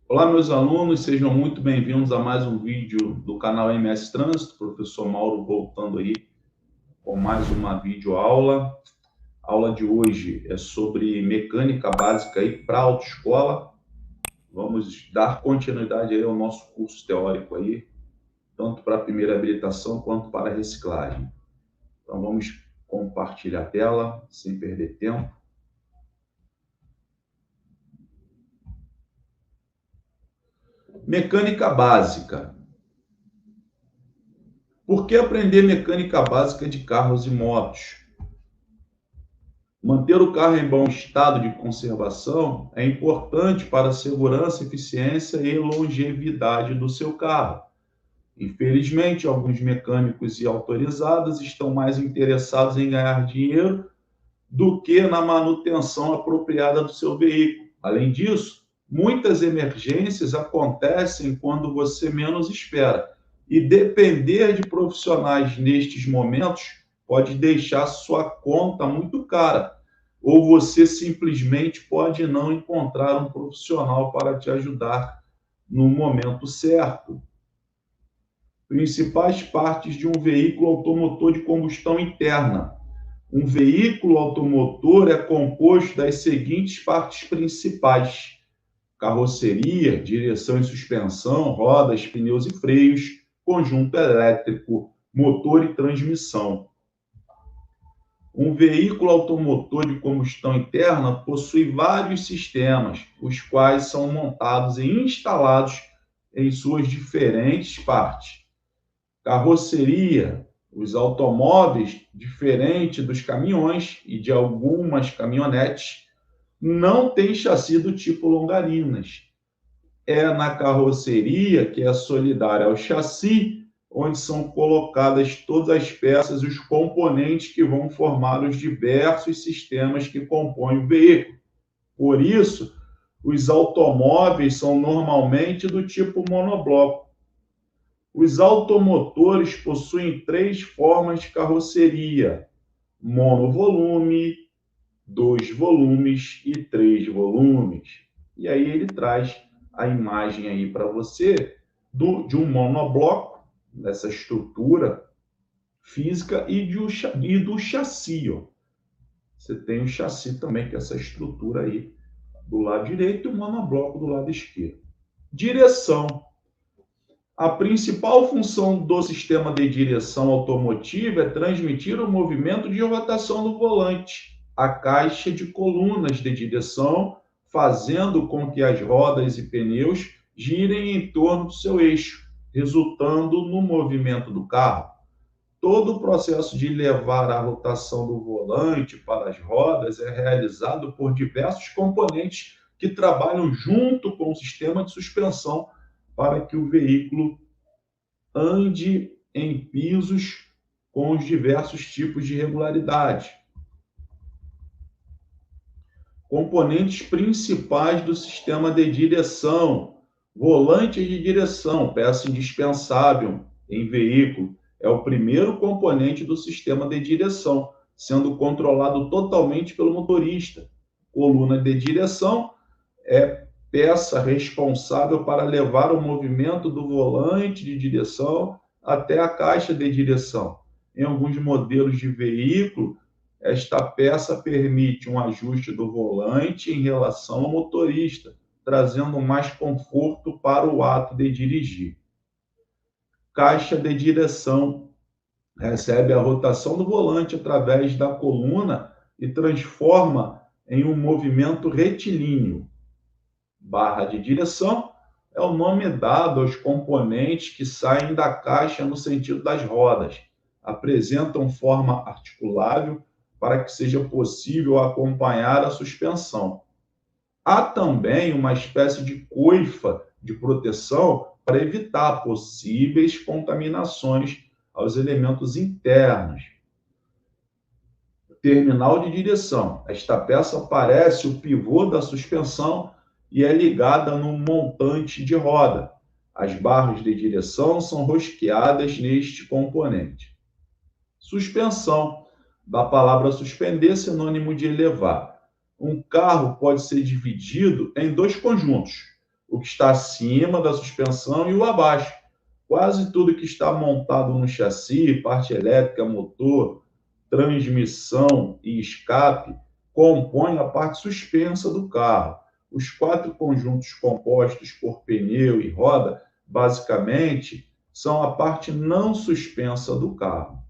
Olá, meus alunos, sejam muito bem-vindos a mais um vídeo do canal MS Trânsito. Professor Mauro voltando aí com mais uma videoaula. A aula de hoje é sobre mecânica básica aí para autoescola. Vamos dar continuidade aí ao nosso curso teórico aí, tanto para a primeira habilitação quanto para a reciclagem. Então vamos compartilhar a tela sem perder tempo. Mecânica básica. Por que aprender mecânica básica de carros e motos? Manter o carro em bom estado de conservação é importante para a segurança, eficiência e longevidade do seu carro. Infelizmente, alguns mecânicos e autorizados estão mais interessados em ganhar dinheiro do que na manutenção apropriada do seu veículo. Além disso, muitas emergências acontecem quando você menos espera. E depender de profissionais nestes momentos pode deixar sua conta muito cara, ou você simplesmente pode não encontrar um profissional para te ajudar no momento certo. Principais partes de um veículo automotor de combustão interna. Um veículo automotor é composto das seguintes partes principais: carroceria, direção e suspensão, rodas, pneus e freios, conjunto elétrico, motor e transmissão. Um veículo automotor de combustão interna possui vários sistemas, os quais são montados e instalados em suas diferentes partes. Carroceria, os automóveis, diferente dos caminhões e de algumas caminhonetes, não têm chassi do tipo longarinas. É na carroceria, que é solidária ao chassi, onde são colocadas todas as peças e os componentes que vão formar os diversos sistemas que compõem o veículo. Por isso, os automóveis são normalmente do tipo monobloco. Os automotores possuem três formas de carroceria: monovolume, dois volumes e três volumes. E aí ele traz a imagem aí para você de um monobloco, dessa estrutura física, e do chassi. Ó. Você tem o chassi também, que é essa estrutura aí do lado direito, e o monobloco do lado esquerdo. Direção. A principal função do sistema de direção automotiva é transmitir o movimento de rotação do volante, a caixa de colunas de direção, fazendo com que as rodas e pneus girem em torno do seu eixo, resultando no movimento do carro. Todo o processo de levar a rotação do volante para as rodas é realizado por diversos componentes que trabalham junto com o sistema de suspensão para que o veículo ande em pisos com os diversos tipos de regularidade. Componentes principais do sistema de direção. Volante de direção, peça indispensável em veículo, é o primeiro componente do sistema de direção, sendo controlado totalmente pelo motorista. Coluna de direção é peça responsável para levar o movimento do volante de direção até a caixa de direção. Em alguns modelos de veículo, esta peça permite um ajuste do volante em relação ao motorista, trazendo mais conforto para o ato de dirigir. Caixa de direção recebe a rotação do volante através da coluna e transforma em um movimento retilíneo. Barra de direção é o nome dado aos componentes que saem da caixa no sentido das rodas. Apresentam forma articulável para que seja possível acompanhar a suspensão. Há também uma espécie de coifa de proteção para evitar possíveis contaminações aos elementos internos. Terminal de direção. Esta peça parece o pivô da suspensão e é ligada num montante de roda. As barras de direção são rosqueadas neste componente. Suspensão, da palavra suspender, sinônimo de elevar. Um carro pode ser dividido em dois conjuntos. o que está acima da suspensão e o abaixo. Quase tudo que está montado no chassi, parte elétrica, motor, transmissão e escape, compõe a parte suspensa do carro. Os 4 conjuntos compostos por pneu e roda, basicamente, são a parte não suspensa do carro.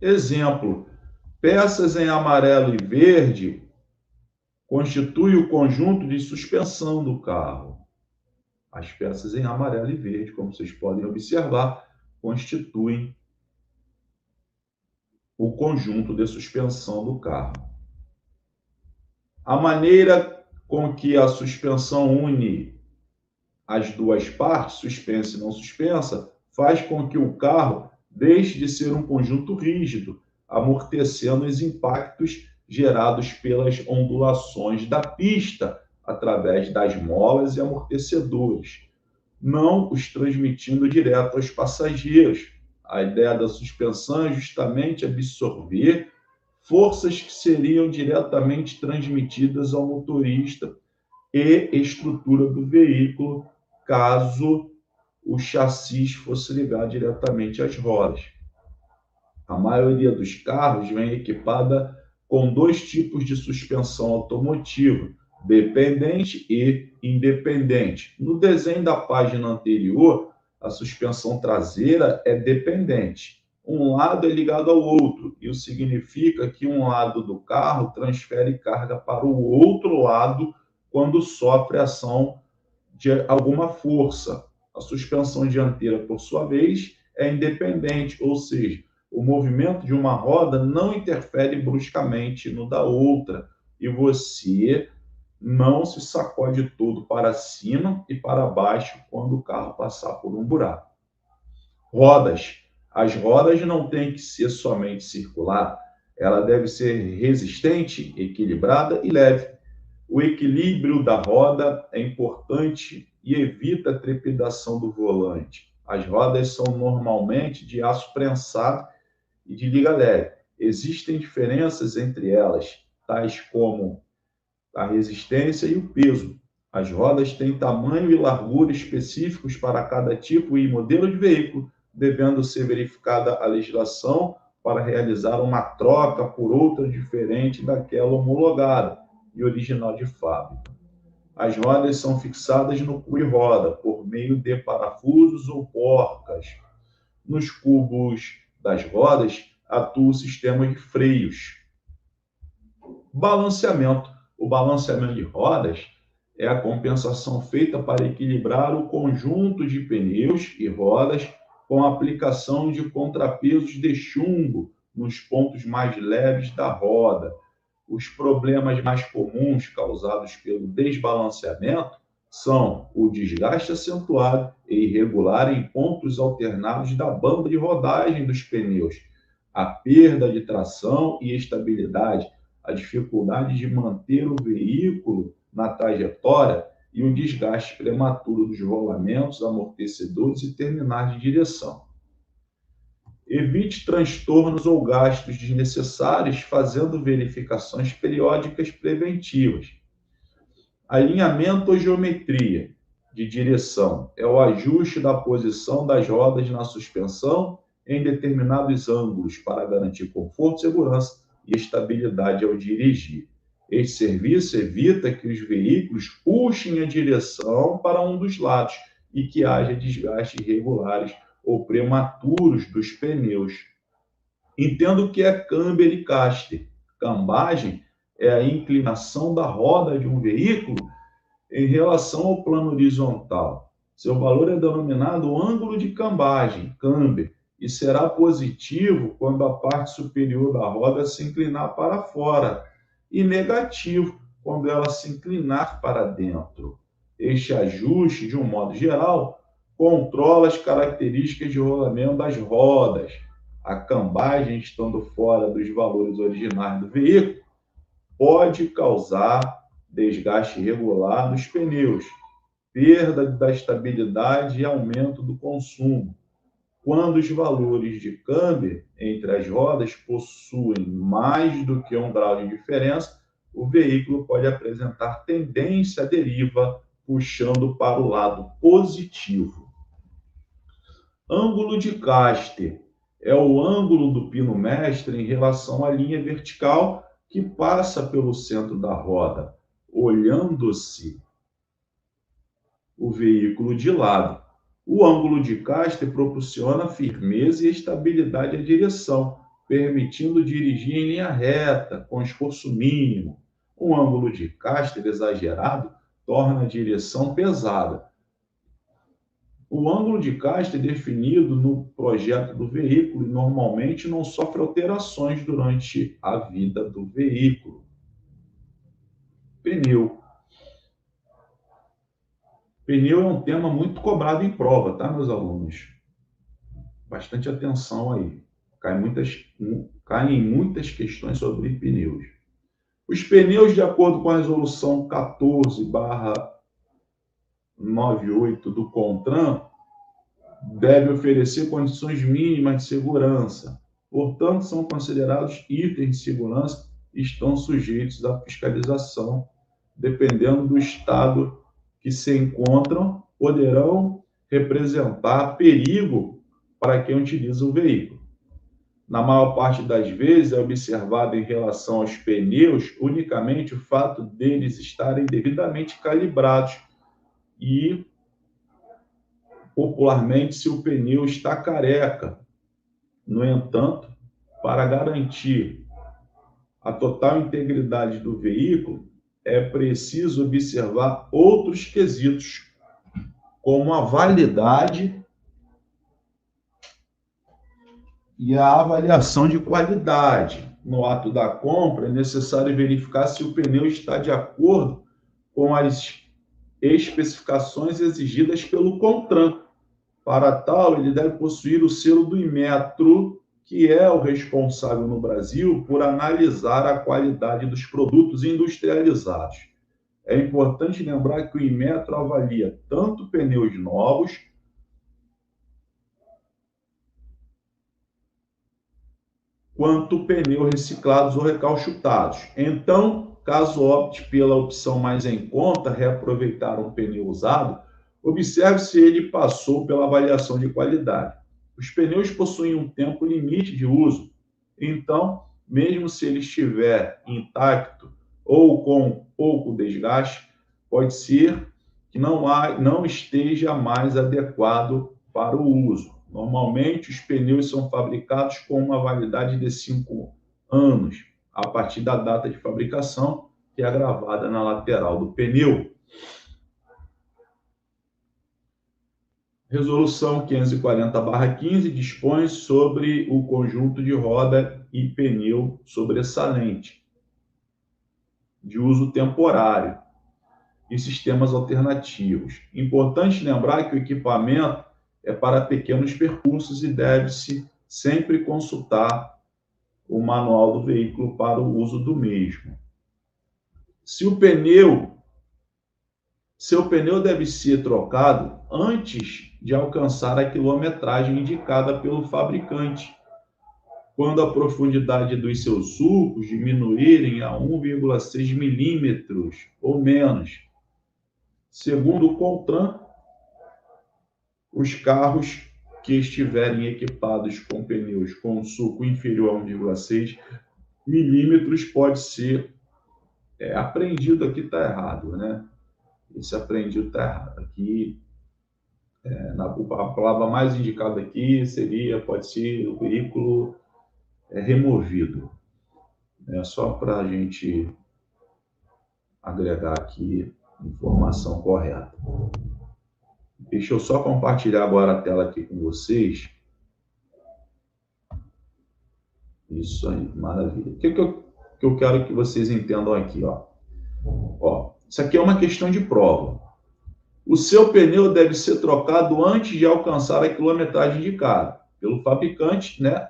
Exemplo: peças em amarelo e verde constituem o conjunto de suspensão do carro. As peças em amarelo e verde, como vocês podem observar, constituem o conjunto de suspensão do carro. A maneira com que a suspensão une as duas partes, suspensa e não suspensa, faz com que o carro deixe de ser um conjunto rígido, amortecendo os impactos gerados pelas ondulações da pista através das molas e amortecedores, não os transmitindo direto aos passageiros. A ideia da suspensão é justamente absorver forças que seriam diretamente transmitidas ao motorista e estrutura do veículo, caso o chassi fosse ligado diretamente às rodas. A maioria dos carros vem equipada com 2 tipos de suspensão automotiva, dependente e independente. No desenho da página anterior, a suspensão traseira é dependente. Um lado é ligado ao outro. Isso significa que um lado do carro transfere carga para o outro lado quando sofre ação de alguma força. A suspensão dianteira, por sua vez, é independente, ou seja, o movimento de uma roda não interfere bruscamente no da outra e você não se sacode todo para cima e para baixo quando o carro passar por um buraco. Rodas. As rodas não têm que ser somente circular, ela deve ser resistente, equilibrada e leve. O equilíbrio da roda é importante e evita a trepidação do volante. As rodas são normalmente de aço prensado e de liga leve. Existem diferenças entre elas, tais como a resistência e o peso. As rodas têm tamanho e largura específicos para cada tipo e modelo de veículo, devendo ser verificada a legislação para realizar uma troca por outra diferente daquela homologada e original de fábrica. As rodas são fixadas no cubo e roda por meio de parafusos ou porcas. Nos cubos das rodas atua o sistema de freios. Balanceamento. O balanceamento de rodas é a compensação feita para equilibrar o conjunto de pneus e rodas com a aplicação de contrapesos de chumbo nos pontos mais leves da roda. Os problemas mais comuns causados pelo desbalanceamento são o desgaste acentuado e irregular em pontos alternados da banda de rodagem dos pneus, a perda de tração e estabilidade, a dificuldade de manter o veículo na trajetória e o desgaste prematuro dos rolamentos, amortecedores e terminais de direção. Evite transtornos ou gastos desnecessários fazendo verificações periódicas preventivas. Alinhamento ou geometria de direção é o ajuste da posição das rodas na suspensão em determinados ângulos para garantir conforto, segurança e estabilidade ao dirigir. Este serviço evita que os veículos puxem a direção para um dos lados e que haja desgastes irregulares ou prematuros dos pneus. Entendo o que é camber e caster. Cambagem é a inclinação da roda de um veículo em relação ao plano horizontal. Seu valor é denominado ângulo de cambagem, camber, e será positivo quando a parte superior da roda se inclinar para fora e negativo quando ela se inclinar para dentro. Este ajuste, de um modo geral, controla as características de rolamento das rodas. A cambagem, estando fora dos valores originais do veículo, pode causar desgaste irregular nos pneus, perda da estabilidade e aumento do consumo. Quando os valores de camber entre as rodas possuem mais do que 1 grau de diferença, o veículo pode apresentar tendência à deriva, puxando para o lado positivo. Ângulo de Caster é o ângulo do pino mestre em relação à linha vertical que passa pelo centro da roda, olhando-se o veículo de lado. O ângulo de Caster proporciona firmeza e estabilidade à direção, permitindo dirigir em linha reta, com esforço mínimo. Um ângulo de Caster exagerado torna a direção pesada. O ângulo de Caster é definido no projeto do veículo e normalmente não sofre alterações durante a vida do veículo. Pneu. Pneu é um tema muito cobrado em prova, tá, meus alunos? Bastante atenção aí. Caem muitas questões sobre pneus. Os pneus, de acordo com a resolução 14/98 do CONTRAN, devem oferecer condições mínimas de segurança. Portanto, são considerados itens de segurança e estão sujeitos à fiscalização. Dependendo do estado que se encontram, poderão representar perigo para quem utiliza o veículo. Na maior parte das vezes, é observado em relação aos pneus unicamente o fato deles estarem devidamente calibrados e, popularmente, se o pneu está careca. No entanto, para garantir a total integridade do veículo, é preciso observar outros quesitos, como a validade e a avaliação de qualidade. No ato da compra, é necessário verificar se o pneu está de acordo com as especificações exigidas pelo CONTRAN. Para tal, ele deve possuir o selo do Inmetro, que é o responsável no Brasil por analisar a qualidade dos produtos industrializados. É importante lembrar que o Inmetro avalia tanto pneus novos quanto pneus reciclados ou recalchutados. Então, caso opte pela opção mais em conta, reaproveitar um pneu usado, observe se ele passou pela avaliação de qualidade. Os pneus possuem um tempo limite de uso, então, mesmo se ele estiver intacto ou com pouco desgaste, pode ser que não esteja mais adequado para o uso. Normalmente, os pneus são fabricados com uma validade de 5 anos, a partir da data de fabricação, que é gravada na lateral do pneu. Resolução 540/15 dispõe sobre o conjunto de roda e pneu sobressalente, de uso temporário, e sistemas alternativos. Importante lembrar que o equipamento é para pequenos percursos e deve-se sempre consultar o manual do veículo para o uso do mesmo. Seu pneu deve ser trocado antes de alcançar a quilometragem indicada pelo fabricante, quando a profundidade dos seus sulcos diminuírem a 1,6 milímetros ou menos. Segundo o CONTRAN, os carros que estiverem equipados com pneus com sulco inferior a 1,6 milímetros pode ser apreendido. Aqui está errado, né? Esse apreendido está errado. Aqui, a palavra mais indicada aqui pode ser o veículo removido. Só para a gente agregar aqui a informação correta. Deixa eu só compartilhar agora a tela aqui com vocês. Isso aí, maravilha. O que eu quero que vocês entendam aqui, ó? Isso aqui é uma questão de prova. O seu pneu deve ser trocado antes de alcançar a quilometragem indicada pelo fabricante, né?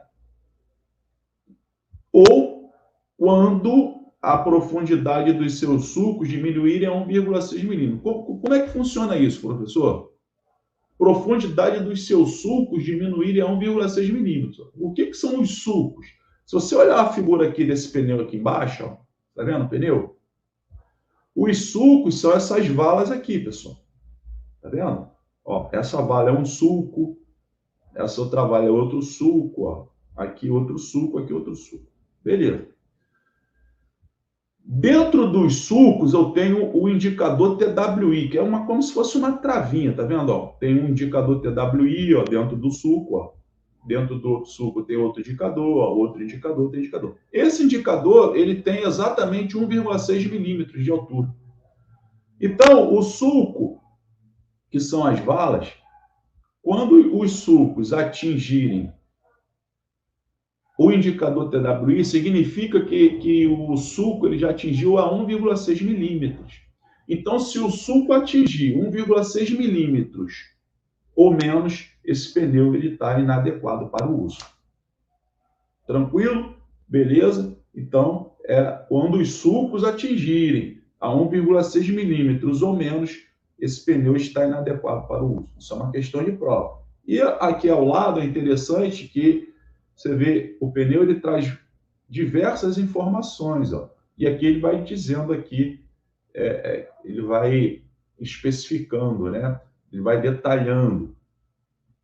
Ou quando a profundidade dos seus sulcos diminuírem a 1,6 milímetros. Como é que funciona isso, professor? Profundidade dos seus sulcos diminuírem a 1,6 milímetros. O que são os sulcos? Se você olhar a figura aqui desse pneu aqui embaixo, ó, Tá vendo o pneu? Os sulcos são essas valas aqui, pessoal. Tá vendo? Ó, essa vala é um sulco, essa outra vala é outro sulco, ó. Aqui outro sulco, aqui outro sulco. Beleza. Dentro dos sulcos eu tenho o indicador TWI, que é como se fosse uma travinha, tá vendo? Ó, tem um indicador TWI, ó, dentro do sulco, ó. Dentro do sulco tem outro indicador, ó, outro indicador, outro indicador. Esse indicador, ele tem exatamente 1,6 milímetros de altura. Então, o sulco, que são as valas, quando os sulcos atingirem o indicador TWI, significa que o sulco ele já atingiu a 1,6 milímetros. Então, se o sulco atingir 1,6 milímetros ou menos, esse pneu está inadequado para o uso. Tranquilo? Beleza? Então, quando os sulcos atingirem a 1,6 milímetros ou menos, esse pneu está inadequado para o uso. Isso é uma questão de prova. E aqui ao lado é interessante que você vê, o pneu ele traz diversas informações, ó. E aqui ele vai dizendo aqui, ele vai especificando, né? Ele vai detalhando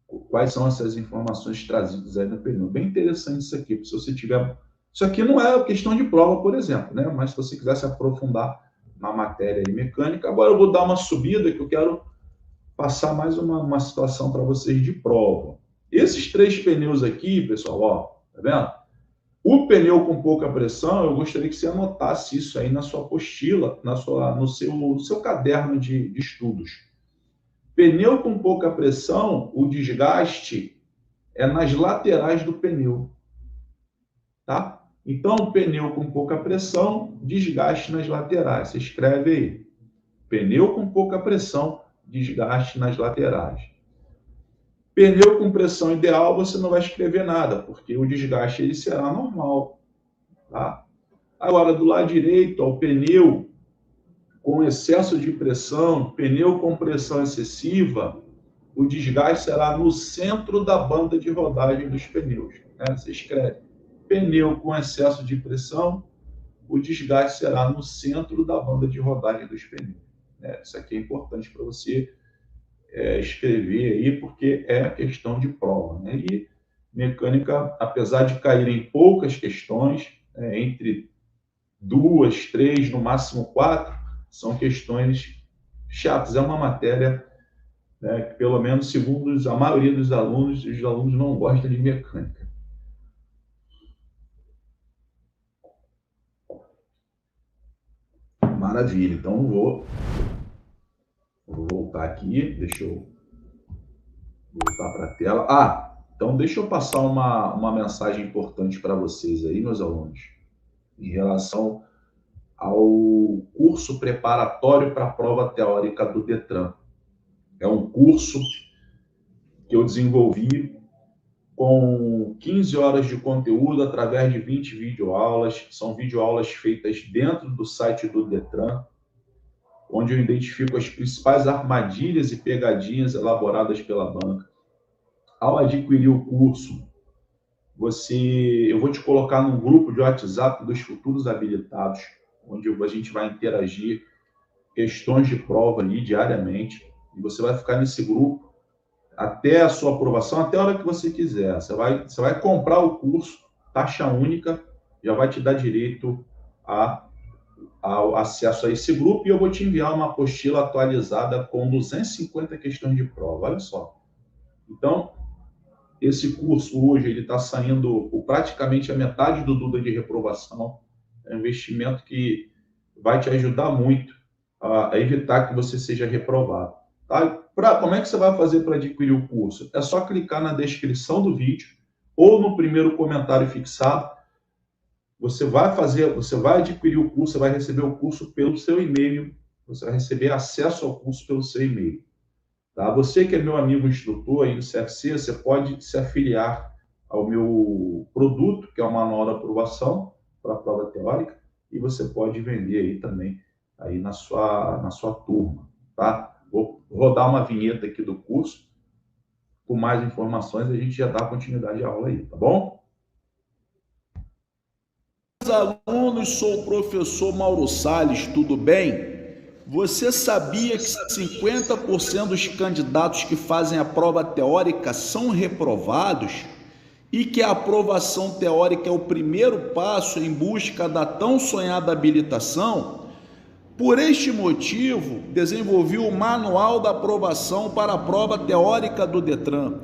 quais são essas informações trazidas aí no pneu. Bem interessante isso aqui, se você tiver... Isso aqui não é questão de prova, por exemplo, né? Mas se você quiser se aprofundar na matéria aí mecânica, agora eu vou dar uma subida que eu quero passar mais uma situação para vocês de prova. Esses 3 pneus aqui, pessoal, ó, tá vendo? O pneu com pouca pressão, eu gostaria que você anotasse isso aí na sua apostila, no seu caderno de estudos. Pneu com pouca pressão, o desgaste é nas laterais do pneu, tá? Então, pneu com pouca pressão, desgaste nas laterais. Você escreve aí. Pneu com pouca pressão, desgaste nas laterais. Pneu com pressão ideal, você não vai escrever nada, porque o desgaste ele será normal, tá? Agora, do lado direito, ó, o pneu com excesso de pressão, pneu com pressão excessiva, o desgaste será no centro da banda de rodagem dos pneus. Né? Você escreve pneu com excesso de pressão, o desgaste será no centro da banda de rodagem dos pneus. Né? Isso aqui é importante para você escrever aí, porque é questão de prova. Né? E mecânica, apesar de cair em poucas questões, entre 2, 3, no máximo 4, são questões chatas. É uma matéria, né, que, pelo menos segundo a maioria dos alunos, os alunos não gostam de mecânica. Maravilha. Então, vou voltar aqui. Deixa eu voltar para a tela. Então deixa eu passar uma mensagem importante para vocês aí, meus alunos, em relação ao curso preparatório para a prova teórica do Detran. É um curso que eu desenvolvi com 15 horas de conteúdo através de 20 videoaulas. São videoaulas feitas dentro do site do Detran, onde eu identifico as principais armadilhas e pegadinhas elaboradas pela banca. Ao adquirir o curso, eu vou te colocar num grupo de WhatsApp dos futuros habilitados, onde a gente vai interagir questões de prova ali diariamente, e você vai ficar nesse grupo até a sua aprovação, até a hora que você quiser. Você vai comprar o curso, taxa única, já vai te dar direito ao acesso a esse grupo, e eu vou te enviar uma apostila atualizada com 250 questões de prova. Olha só. Então, esse curso hoje ele está saindo por praticamente a metade do Duda de reprovação. É um investimento que vai te ajudar muito a evitar que você seja reprovado. Tá? Como é que você vai fazer para adquirir o curso? É só clicar na descrição do vídeo ou no primeiro comentário fixado. Você vai adquirir o curso, você vai receber o curso pelo seu e-mail, você vai receber acesso ao curso pelo seu e-mail. Tá? Você que é meu amigo instrutor aí do CFC, você pode se afiliar ao meu produto, que é o Manual da Aprovação para a prova teórica, e você pode vender aí também aí na sua turma. Tá? Vou rodar uma vinheta aqui do curso, com mais informações, a gente já dá continuidade à aula aí, tá bom? alunos, sou o professor Mauro Salles, tudo bem? Você sabia que 50% dos candidatos que fazem a prova teórica são reprovados? E que a aprovação teórica é o primeiro passo em busca da tão sonhada habilitação? Por este motivo, desenvolvi o Manual da Aprovação para a Prova Teórica do Detran.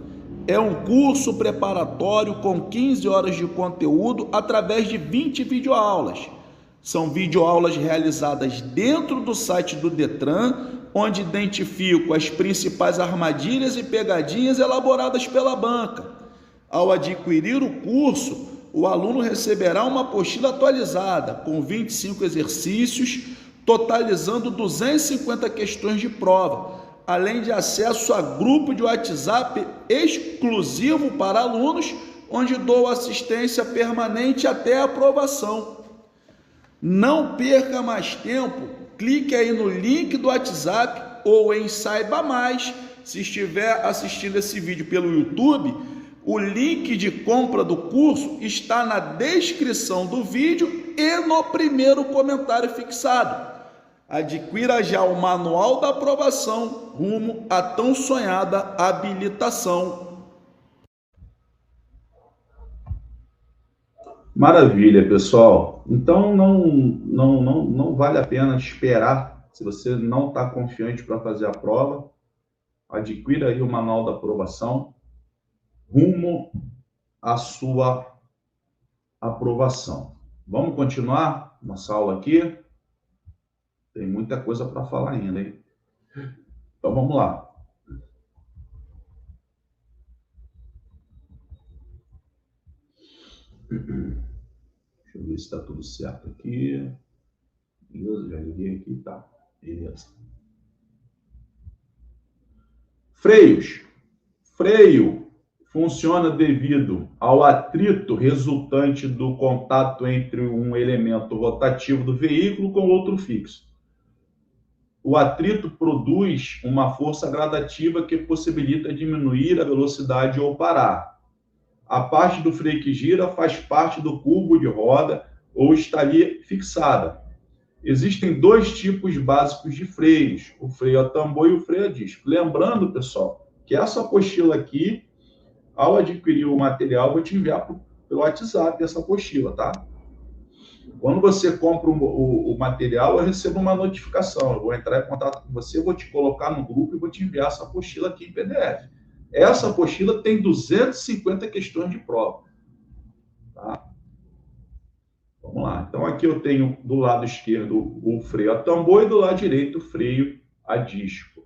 É um curso preparatório com 15 horas de conteúdo através de 20 videoaulas. São videoaulas realizadas dentro do site do Detran, onde identifico as principais armadilhas e pegadinhas elaboradas pela banca. Ao adquirir o curso, o aluno receberá uma apostila atualizada com 25 exercícios, totalizando 250 questões de prova, além de acesso a grupo de WhatsApp exclusivo para alunos, onde dou assistência permanente até a aprovação. Não perca mais tempo, clique aí no link do WhatsApp ou em Saiba Mais. Se estiver assistindo esse vídeo pelo YouTube, o link de compra do curso está na descrição do vídeo e no primeiro comentário fixado. Adquira já o Manual da Aprovação rumo à tão sonhada habilitação. Maravilha, pessoal. Então não vale a pena esperar. Se você não está confiante para fazer a prova, adquira aí o Manual da Aprovação rumo à sua aprovação. Vamos continuar nossa aula aqui? Tem muita coisa para falar ainda, hein? Então vamos lá. Deixa eu ver se está tudo certo aqui. Beleza, já liguei aqui, tá. Beleza. Freios. Freio funciona devido ao atrito resultante do contato entre um elemento rotativo do veículo com outro fixo. O atrito produz uma força gradativa que possibilita diminuir a velocidade ou parar. A parte do freio que gira faz parte do cubo de roda ou está ali fixada. Existem dois tipos básicos de freios, o freio a tambor e o freio a disco. Lembrando, pessoal, que essa apostila aqui, ao adquirir o material, eu vou te enviar pelo WhatsApp essa apostila, tá? Quando você compra o material, eu recebo uma notificação. Eu vou entrar em contato com você, vou te colocar no grupo e vou te enviar essa apostila aqui em PDF. Essa apostila tem 250 questões de prova. Tá? Vamos lá. Então, aqui eu tenho do lado esquerdo o freio a tambor e do lado direito o freio a disco.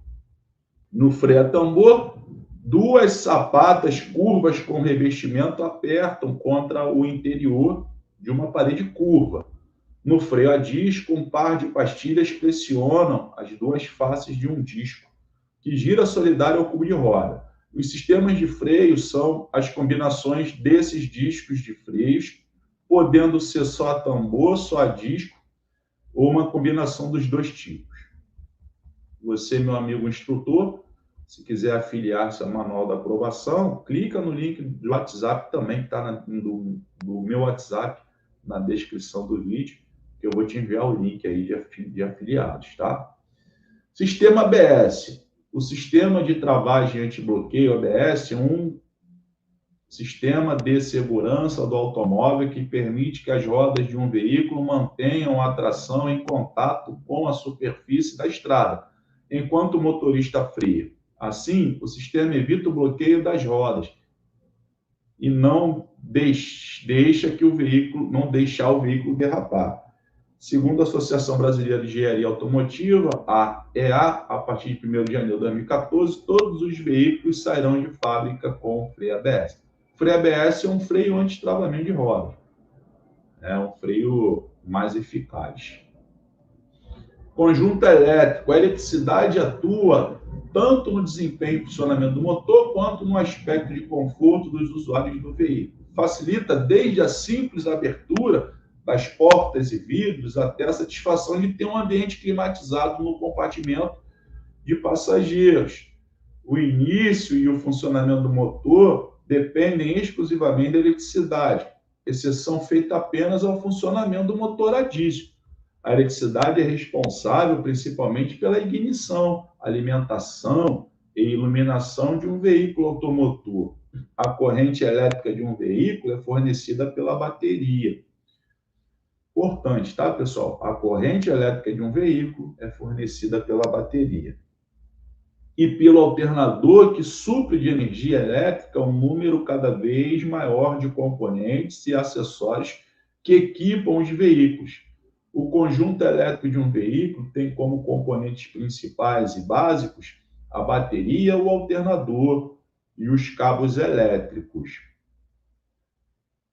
No freio a tambor, duas sapatas curvas com revestimento apertam contra o interior de uma parede curva. No freio a disco, um par de pastilhas pressionam as duas faces de um disco, que gira solidário ao cubo de roda. Os sistemas de freio são as combinações desses discos de freios, podendo ser só a tambor, só a disco, ou uma combinação dos dois tipos. Você, meu amigo instrutor, se quiser afiliar-se ao Manual da Aprovação, clica no link do WhatsApp também, que está no meu WhatsApp, na descrição do vídeo, que eu vou te enviar o link aí de afiliados, tá? Sistema ABS. O sistema de travagem anti-bloqueio ABS é um sistema de segurança do automóvel que permite que as rodas de um veículo mantenham a tração em contato com a superfície da estrada, enquanto o motorista freia. Assim, o sistema evita o bloqueio das rodas e não deixar o veículo derrapar. Segundo a Associação Brasileira de Engenharia Automotiva, a AEA, a partir de 1º de janeiro de 2014, todos os veículos sairão de fábrica com freio ABS. O freio ABS é um freio anti-travamento de roda. É um freio mais eficaz. Conjunto elétrico. A eletricidade atua tanto no desempenho e funcionamento do motor, quanto no aspecto de conforto dos usuários do veículo. Facilita desde a simples abertura das portas e vidros até a satisfação de ter um ambiente climatizado no compartimento de passageiros. O início e o funcionamento do motor dependem exclusivamente da eletricidade. exceção feita apenas ao funcionamento do motor a diesel. A eletricidade é responsável principalmente pela ignição, alimentação e iluminação de um veículo automotor. A corrente elétrica de um veículo é fornecida pela bateria. Importante, tá, pessoal? A corrente elétrica de um veículo é fornecida pela bateria. E pelo alternador que supre de energia elétrica um número cada vez maior de componentes e acessórios que equipam os veículos. O conjunto elétrico de um veículo tem como componentes principais e básicos a bateria, o alternador e os cabos elétricos.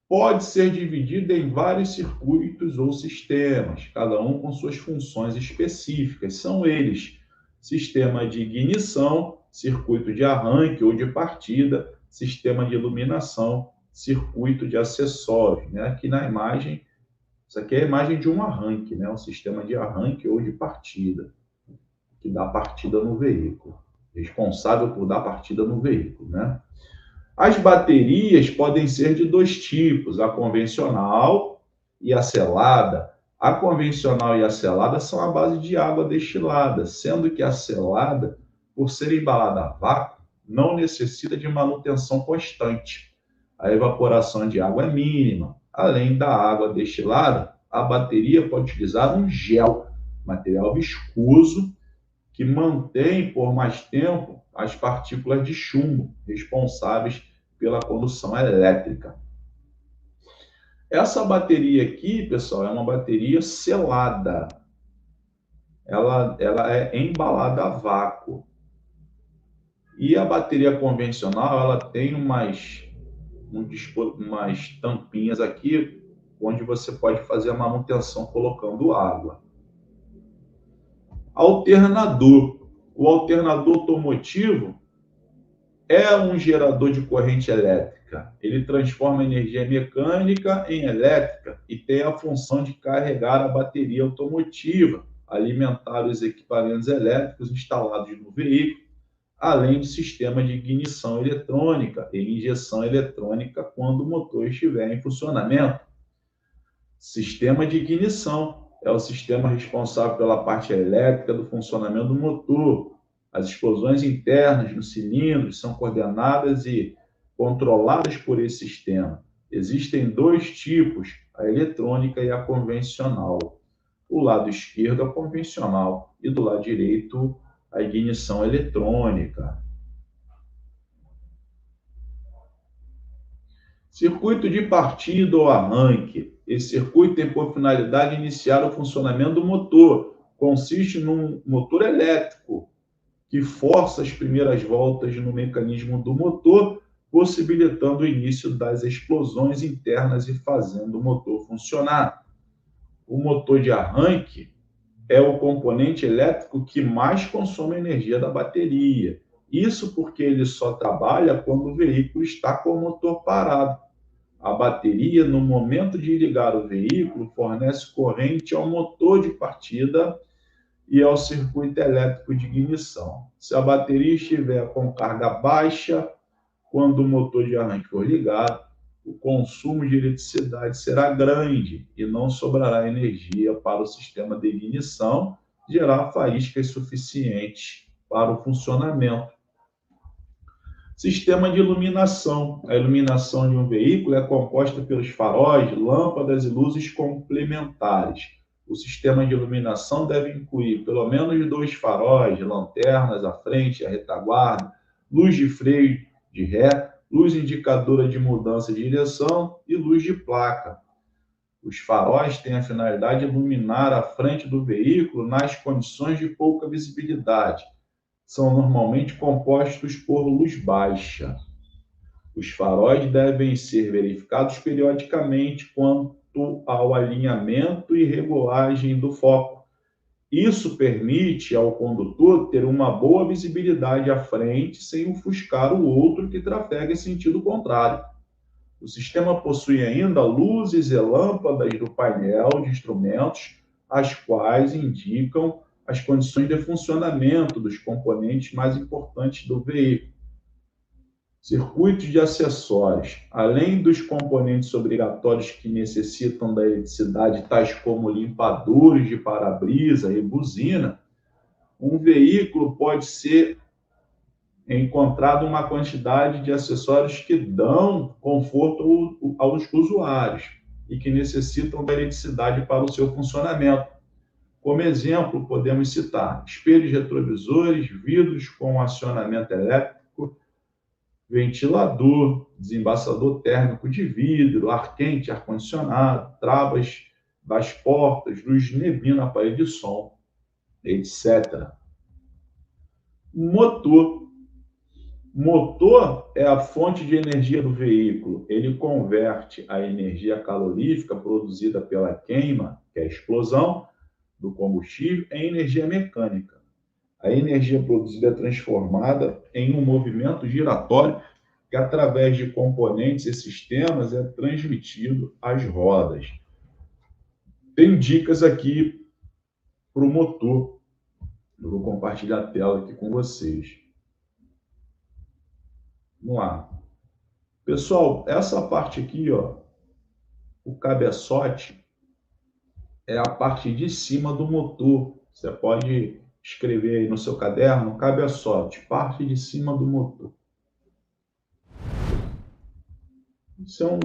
Pode ser dividido em vários circuitos ou sistemas, cada um com suas funções específicas. São eles: sistema de ignição, circuito de arranque ou de partida, sistema de iluminação, circuito de acessórios. Aqui na imagem, isso aqui é a imagem de um arranque, um sistema de arranque ou de partida, que dá partida no veículo, responsável por dar partida no veículo. As baterias podem ser de dois tipos, a convencional e a selada. A convencional e a selada são à base de água destilada, sendo que a selada, por ser embalada a vácuo, não necessita de manutenção constante. A evaporação de água é mínima. Além da água destilada, a bateria pode utilizar um gel, material viscoso, que mantém por mais tempo as partículas de chumbo responsáveis pela condução elétrica. Essa bateria aqui, pessoal, é uma bateria selada. Ela é embalada a vácuo. E a bateria convencional, ela tem umas tampinhas aqui, onde você pode fazer a manutenção colocando água. Alternador. O alternador automotivo é um gerador de corrente elétrica. Ele transforma energia mecânica em elétrica e tem a função de carregar a bateria automotiva, alimentar os equipamentos elétricos instalados no veículo, além do sistema de ignição eletrônica e injeção eletrônica quando o motor estiver em funcionamento. Sistema de ignição é o sistema responsável pela parte elétrica do funcionamento do motor. As explosões internas nos cilindros são coordenadas e controladas por esse sistema. Existem dois tipos, a eletrônica e a convencional. Do lado esquerdo, a convencional, e do lado direito, a ignição eletrônica. Circuito de partida ou arranque. Esse circuito tem por finalidade iniciar o funcionamento do motor. Consiste num motor elétrico que força as primeiras voltas no mecanismo do motor, possibilitando o início das explosões internas e fazendo o motor funcionar. O motor de arranque é o componente elétrico que mais consome energia da bateria. Isso porque ele só trabalha quando o veículo está com o motor parado. A bateria, no momento de ligar o veículo, fornece corrente ao motor de partida e ao circuito elétrico de ignição. Se a bateria estiver com carga baixa, quando o motor de arranque for ligado, o consumo de eletricidade será grande e não sobrará energia para o sistema de ignição gerar faíscas suficientes para o funcionamento. Sistema de iluminação. A iluminação de um veículo é composta pelos faróis, lâmpadas e luzes complementares. O sistema de iluminação deve incluir pelo menos 2 faróis, lanternas à frente e à retaguarda, luz de freio de ré, luz indicadora de mudança de direção e luz de placa. Os faróis têm a finalidade de iluminar a frente do veículo nas condições de pouca visibilidade. São normalmente compostos por luz baixa. Os faróis devem ser verificados periodicamente quanto ao alinhamento e regulagem do foco. Isso permite ao condutor ter uma boa visibilidade à frente sem ofuscar o outro que trafega em sentido contrário. O sistema possui ainda luzes e lâmpadas do painel de instrumentos, as quais indicam as condições de funcionamento dos componentes mais importantes do veículo. Circuitos de acessórios. Além dos componentes obrigatórios que necessitam da eletricidade, tais como limpadores de para-brisa e buzina, um veículo pode ser encontrado uma quantidade de acessórios que dão conforto aos usuários e que necessitam da eletricidade para o seu funcionamento. Como exemplo, podemos citar espelhos retrovisores, vidros com acionamento elétrico, ventilador, desembaçador térmico de vidro, ar quente, ar-condicionado, travas das portas, luz de neblina, aparelho de som, etc. Motor. Motor é a fonte de energia do veículo. Ele converte a energia calorífica produzida pela queima, que é a explosão do combustível, em energia mecânica. A energia produzida é transformada em um movimento giratório que, através de componentes e sistemas, é transmitido às rodas. Tem dicas aqui para o motor. Eu vou compartilhar a tela aqui com vocês. Vamos lá. Pessoal, essa parte aqui, ó, o cabeçote, é a parte de cima do motor. Você pode escrever aí no seu caderno, cabeçote, parte de cima do motor.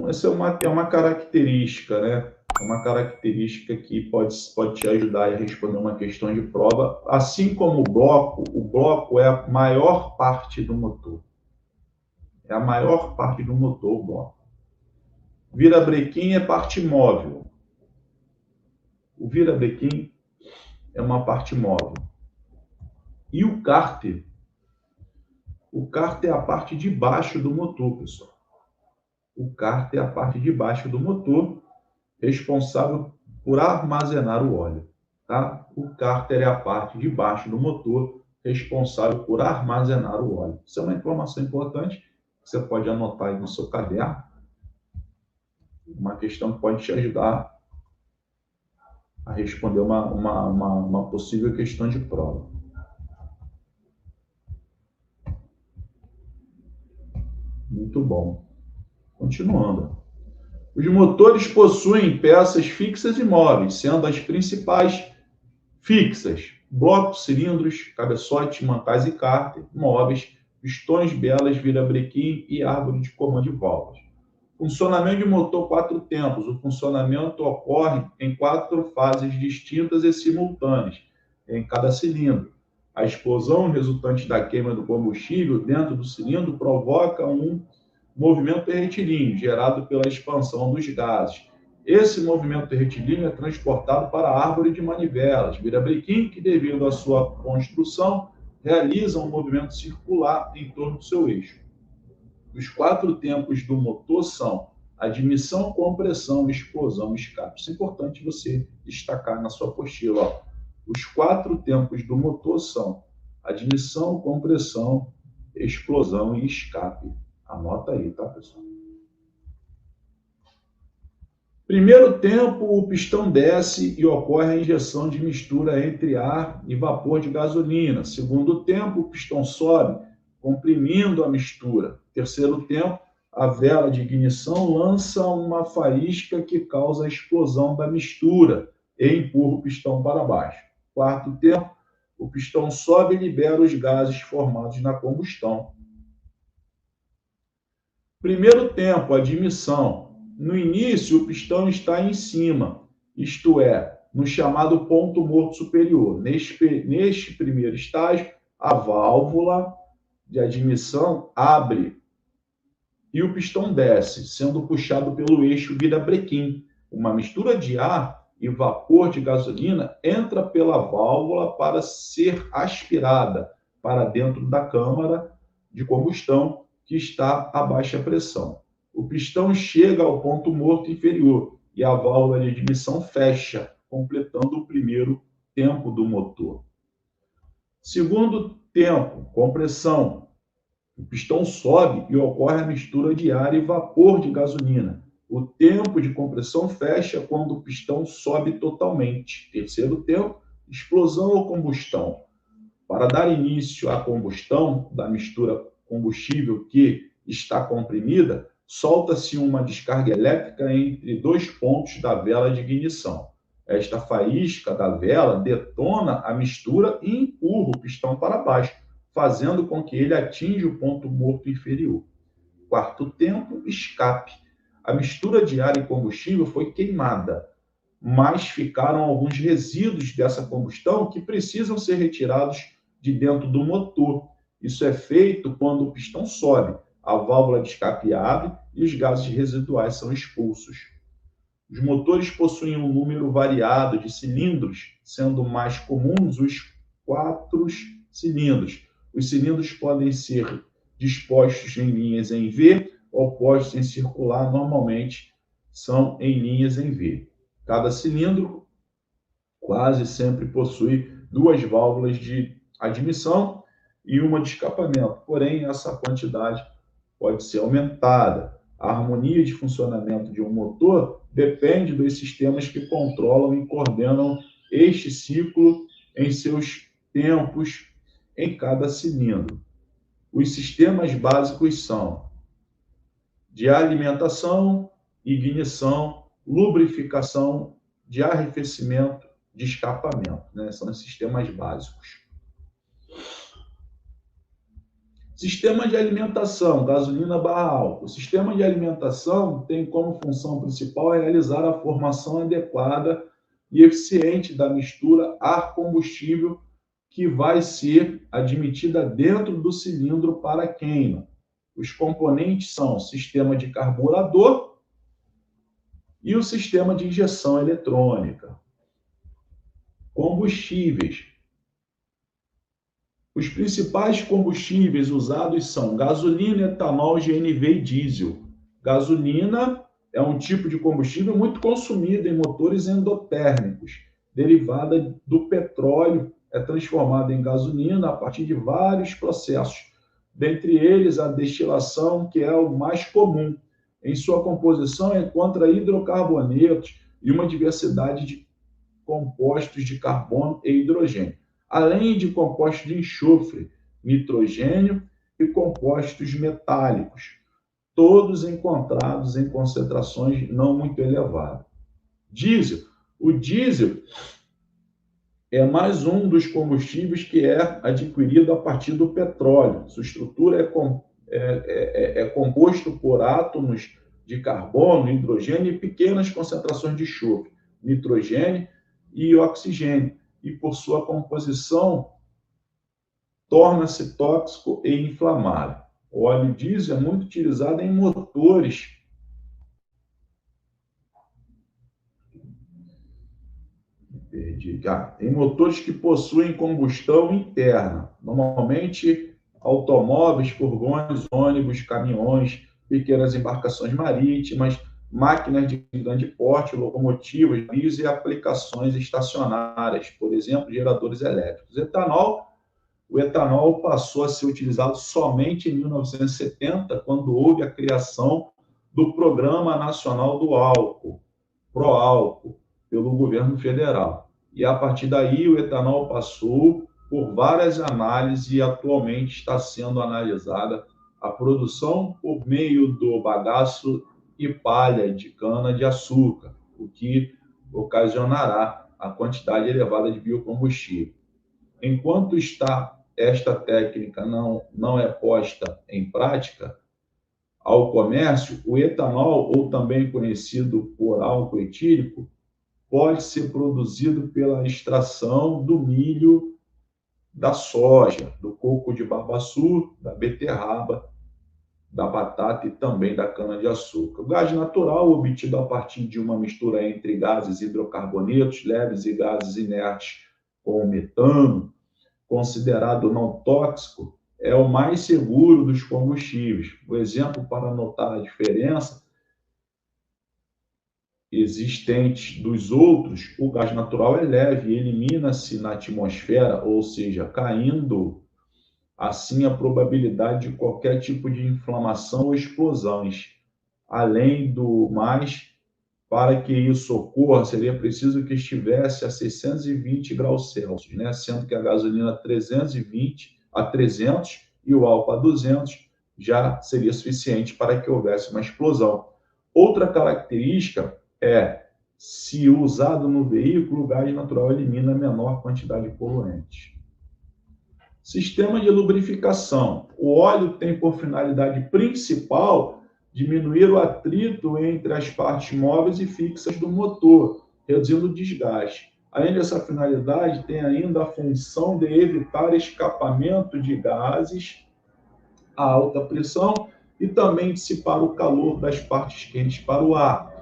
Essa é uma característica, né? É uma característica que pode te ajudar a responder uma questão de prova. Assim como o bloco é a maior parte do motor. É a maior parte do motor, o bloco. Virabrequim é parte móvel. O virabrequim é uma parte móvel. E o cárter? O cárter é a parte de baixo do motor, pessoal. O cárter é a parte de baixo do motor, responsável por armazenar o óleo. Tá? O cárter é a parte de baixo do motor, responsável por armazenar o óleo. Isso é uma informação importante que você pode anotar aí no seu caderno. Uma questão que pode te ajudar a responder uma possível questão de prova. Muito bom. Continuando. Os motores possuem peças fixas e móveis, sendo as principais fixas: bloco, cilindros, cabeçote, mancais e cárter, móveis, pistões, bielas, virabrequim e árvore de comando de válvulas. Funcionamento de motor 4 tempos. O funcionamento ocorre em 4 fases distintas e simultâneas em cada cilindro. A explosão resultante da queima do combustível dentro do cilindro provoca um movimento retilíneo, gerado pela expansão dos gases. Esse movimento retilíneo é transportado para a árvore de manivelas, virabrequim, que, devido à sua construção, realiza um movimento circular em torno do seu eixo. Os 4 tempos do motor são admissão, compressão, explosão e escape. Isso é importante você destacar na sua apostila. Ó. Os 4 tempos do motor são admissão, compressão, explosão e escape. Anota aí, tá, pessoal? Primeiro tempo, o pistão desce e ocorre a injeção de mistura entre ar e vapor de gasolina. Segundo tempo, o pistão sobe, comprimindo a mistura. Terceiro tempo, a vela de ignição lança uma faísca que causa a explosão da mistura e empurra o pistão para baixo. Quarto tempo, o pistão sobe e libera os gases formados na combustão. Primeiro tempo, admissão. No início, o pistão está em cima, isto é, no chamado ponto morto superior. Neste primeiro estágio, a válvula de admissão abre e o pistão desce, sendo puxado pelo eixo virabrequim. Uma mistura de ar e vapor de gasolina entra pela válvula para ser aspirada para dentro da câmara de combustão, que está a baixa pressão. O pistão chega ao ponto morto inferior e a válvula de admissão fecha, completando o primeiro tempo do motor. Segundo tempo, compressão. O pistão sobe e ocorre a mistura de ar e vapor de gasolina. O tempo de compressão fecha quando o pistão sobe totalmente. Terceiro tempo, explosão ou combustão. Para dar início à combustão da mistura combustível que está comprimida, solta-se uma descarga elétrica entre dois pontos da vela de ignição. Esta faísca da vela detona a mistura e empurra o pistão para baixo, fazendo com que ele atinja o ponto morto inferior. Quarto tempo, escape. A mistura de ar e combustível foi queimada, mas ficaram alguns resíduos dessa combustão que precisam ser retirados de dentro do motor. Isso é feito quando o pistão sobe, a válvula de escape abre e os gases residuais são expulsos. Os motores possuem um número variado de cilindros, sendo mais comuns os 4 cilindros. Os cilindros podem ser dispostos em linhas em V ou postos em circular, normalmente são em linhas em V. Cada cilindro quase sempre possui 2 válvulas de admissão e uma de escapamento, porém essa quantidade pode ser aumentada. A harmonia de funcionamento de um motor depende dos sistemas que controlam e coordenam este ciclo em seus tempos em cada cilindro. Os sistemas básicos são de alimentação, ignição, lubrificação, de arrefecimento, de escapamento, né? São os sistemas básicos. Sistema de alimentação, gasolina/álcool. O sistema de alimentação tem como função principal realizar a formação adequada e eficiente da mistura ar-combustível que vai ser admitida dentro do cilindro para queima. Os componentes são o sistema de carburador e o sistema de injeção eletrônica. Combustíveis. Os principais combustíveis usados são gasolina, etanol, GNV e diesel. Gasolina é um tipo de combustível muito consumido em motores endotérmicos. Derivada do petróleo, é transformada em gasolina a partir de vários processos, dentre eles a destilação, que é o mais comum. Em sua composição encontra hidrocarbonetos e uma diversidade de compostos de carbono e hidrogênio, além de compostos de enxofre, nitrogênio e compostos metálicos, todos encontrados em concentrações não muito elevadas. Diesel. O diesel é mais um dos combustíveis que é adquirido a partir do petróleo. Sua estrutura é composto por átomos de carbono, hidrogênio e pequenas concentrações de enxofre, nitrogênio e oxigênio. E por sua composição, torna-se tóxico e inflamável. O óleo diesel é muito utilizado em motores em motores que possuem combustão interna, normalmente automóveis, furgões, ônibus, caminhões, pequenas embarcações marítimas, máquinas de grande porte, locomotivas, navios e aplicações estacionárias, por exemplo, geradores elétricos. O etanol passou a ser utilizado somente em 1970, quando houve a criação do Programa Nacional do Álcool, PROÁlcool, pelo governo federal. E a partir daí o etanol passou por várias análises e atualmente está sendo analisada a produção por meio do bagaço e palha de cana-de-açúcar, o que ocasionará a quantidade elevada de biocombustível. Enquanto esta técnica não é posta em prática ao comércio, o etanol, ou também conhecido por álcool etílico, pode ser produzido pela extração do milho, da soja, do coco de babaçu, da beterraba, da batata e também da cana-de-açúcar. O gás natural, obtido a partir de uma mistura entre gases hidrocarbonetos leves e gases inertes, como metano, considerado não tóxico, é o mais seguro dos combustíveis. O exemplo para notar a diferença existente dos outros, o gás natural é leve e elimina-se na atmosfera, ou seja, caindo assim a probabilidade de qualquer tipo de inflamação ou explosões. Além do mais, para que isso ocorra, seria preciso que estivesse a 620 graus Celsius, né? Sendo que a gasolina a 320 a 300 e o álcool a 200 já seria suficiente para que houvesse uma explosão. Outra característica é, se usado no veículo, o gás natural elimina a menor quantidade de poluentes. Sistema de lubrificação. O óleo tem por finalidade principal diminuir o atrito entre as partes móveis e fixas do motor, reduzindo o desgaste. Além dessa finalidade, tem ainda a função de evitar escapamento de gases a alta pressão e também dissipar o calor das partes quentes para o ar.